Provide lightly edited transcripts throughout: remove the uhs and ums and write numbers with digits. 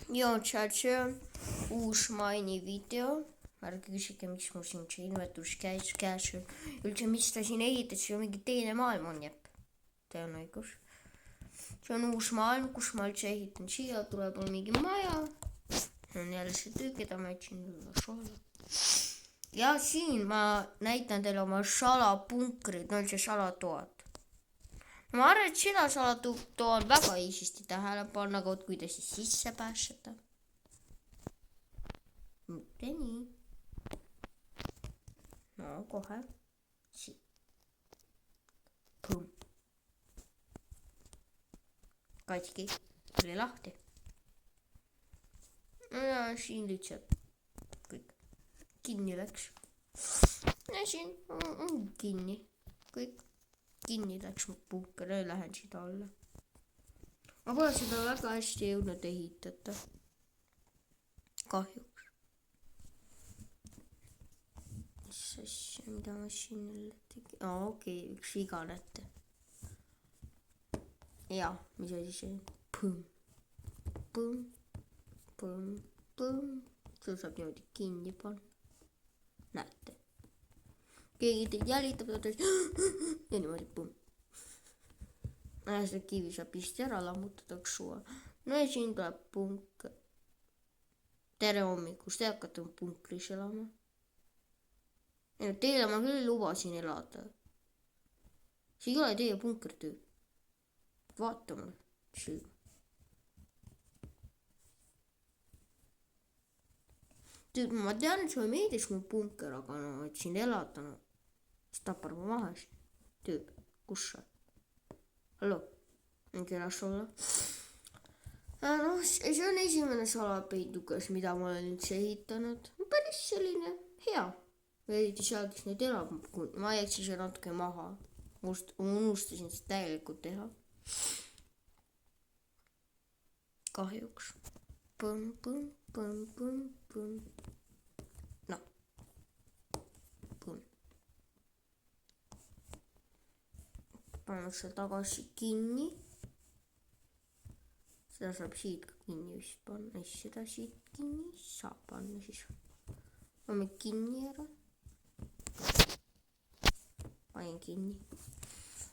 Joo, see on uus Maini video. Ärge küsige, miks mul siin see ilmetus käes on. Üldse, mis ta siin ehitas, see on mingi teine maailm on, jep. See on õigus. See on uus maailm, kus ma üldse ehitan. Siia tuleb mul mingi maja. See on jälle see töö, keda ma ütlesin. Ja siin ma näitan teile oma salapunkrid, no üldse salatoad. Ma arvan, et seda salatoa on väga eesisti tähele panna, aga kui te siis sisse pääsete. Mitte nii. No kohe. Siit. Pum. Katki. Tuli lahti. Ja siin lihtsalt kõik. Kinni läks. Ja siin on kinni. Kõik. Kinni läks mu punker, ei lähen siit alla. Ma pole seda väga hästi jõudnud ehitada. Kahjuks. Mis asja, mida ma siin jälle tegin? Okei, üks viga näete. Ja, mis asi see on? Pum. Pum. Pum. Pum. See saab niimoodi kinni panna. Näete. Keegi teid jälitab ja niimoodi pum. See kivi saab vist ära lammutada suva. No ja siin tuleb punk. Tere hommikust, te hakkate punkris elama. Teile ma küll lubasin elada. See ei ole teie punkertöö. Vaata mulle silma. Ma tean, et sulle meeldis mu punker, aga no, et siin elada, no, siis tapar ma maha siin. Tüüp, kus sa? Hallo, mingi las olla. No, see on esimene salapeidukas, mida ma olen üldse ehitanud. Päris selline hea. Eriti seal, kes nüüd elab, ma jätsin see natuke maha. Unustasin seda täielikult teha. Kahjuks. Pum, pum, pum, pum, pum. No. Pum. Panen selle tagasi kinni. Seda saab siit kinni vist panna. Seda siit kinni saab panna siis. Võime kinni ära. Panen kinni.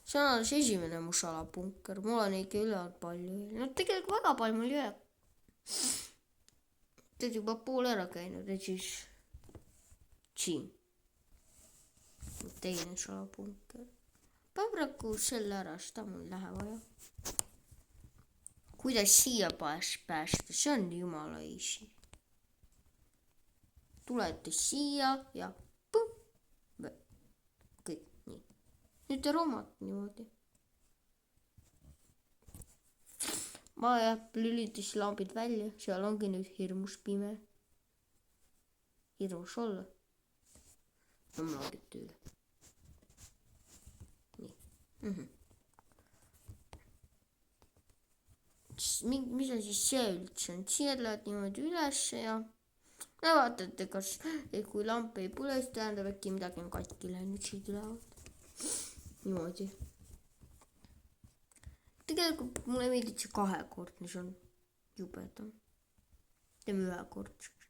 See on alles esimene mu salapunker. Mul on ikka ülevalt palju. No tegelikult väga palju mul jääb. Teed juba pool ära käinud, et siis siin. Teine salapunker. Praegu selle ära, seda mul ei lähe vaja. Kuidas siia päästa, see on jumala easy. Tulete siia ja pum. Kõik nii. Nüüd te roomad niimoodi. Ma lülitas lambid välja, seal ongi nüüd hirmus pime. Hirmus olla. No ma lambid tööle. Nii. Mis on siis see üldse? Siia lähed niimoodi üles ja vaatate, kas kui lamp ei põle, siis tähendab äkki midagi on katki läinud siit ülevalt. Niimoodi. Tegelikult mulle meeldib see kahekordne, see on jubedam. Teeme ühekordseks.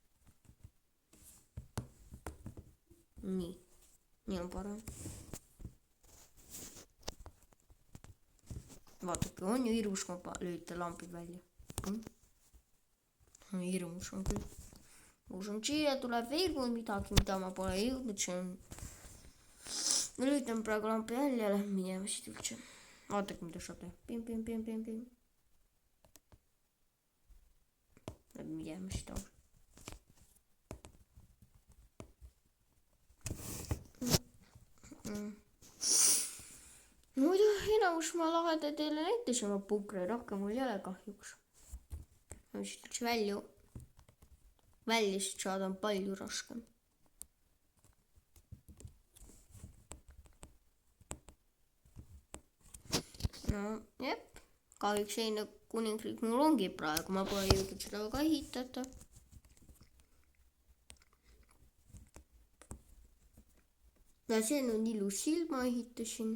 Nii on parem. Vaadake, on ju hirmus, kui ma lüütan lambid välja. Hirmus on küll. Usun, siia tuleb veel midagi, mida ma pole jõudnud. See on... Ma lüütan praegu lampi välja ja lähen minema siit üldse. Vaadake, mida saab teha. Pim. Läbi minema siit aus. Muidu enamus ma laheda teile näitasin oma punkre, rohkem mul ei ole kahjuks. Ma siit üldse välja siit saada on palju raskem. No, jep. Kahjuks selline kuningriik mul ongi praegu, ma pole jõudnud seda ka ehitada. Ja see on ilus silma ehitasin.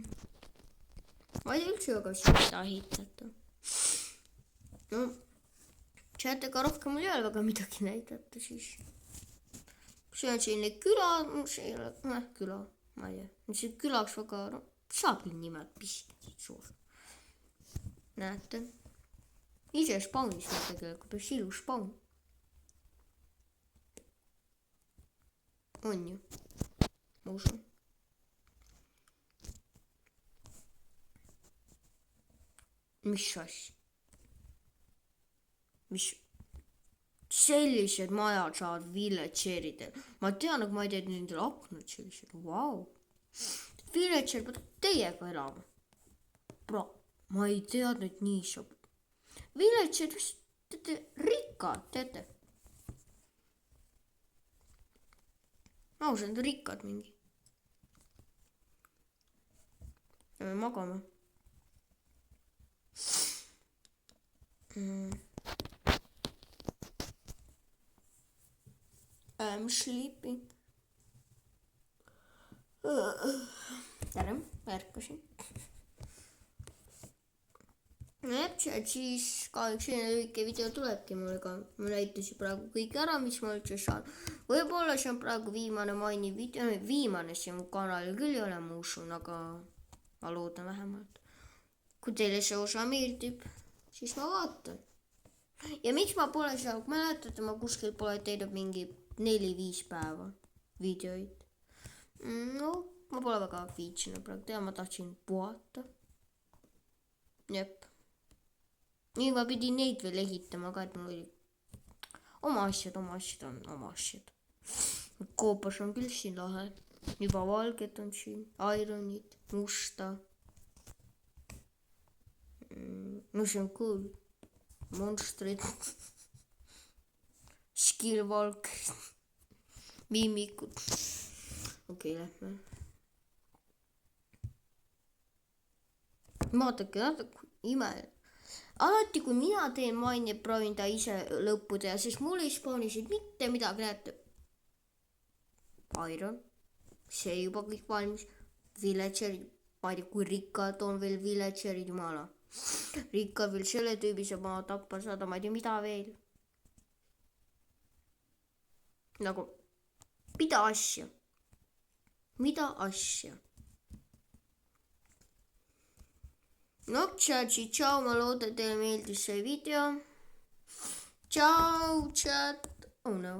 Ma ei üldse aga seda ehitada. No, Chat'iga rohkem mul ei ole väga midagi näidata siis. See on selline küla, see ei ole, küla, ma ei tea. See külaks väga, saab küll nimed pista suur. Näete? Ise spawnis ma tegelikult, päris ilus spawn. On ju, ma usun. Mis asja? Mis sellised majad saavad villageridel. Ma tean, aga ma ei tea, et nendel aknad sellised. Vau. Villager peab teiega elama. Bro, ma ei teadnud, et nii saab. Villager vist teete rikkad, teate. Ausalt, rikkad mingi. Ja me magame. I'm sleeping. Tere, ärkasin. Snapchat siis kahjuks selline lühike video tulebki mulle ka. Ma näitasin praegu kõik ära, mis ma üldse saan. Võib-olla see on praegu viimane maini video. Viimane see mu kanalil küll ei ole, ma usun, aga ma loodan vähemalt. Kui teile see osa meeldib, siis ma vaatan. Ja miks ma pole seal, mäletate, ma kuskil pole teinud mingi 4-5 päeva videoid. No, ma pole väga viitsinud praegu teha, ma tahtsin puhata. Jep. Nii ma pidin neid veel ehitama ka, et mul oli oma asjad on oma asjad. Koopas on küll siin lahe. Juba valget on siin, ironid, musta. No see on cool. Monstrid. Skillvalk. Miimikud. Okei, lähme. Vaadake, natuke ime. Alati kui mina teen maini, proovin ta ise lõppu teha, siis mul ei spaanisid mitte midagi, näete. Iron. See juba kõik valmis. Villagerid. Ma ei tea, kui rikkad on veel villagerid, jumala. Rikkad veel selle tüübi saab ma tappa saada, ma ei tea, mida veel. Nagu, mida asja? Mida asja? No, tšau, ma loodan, teile meeldis see video. Tšau, chat. Oh no.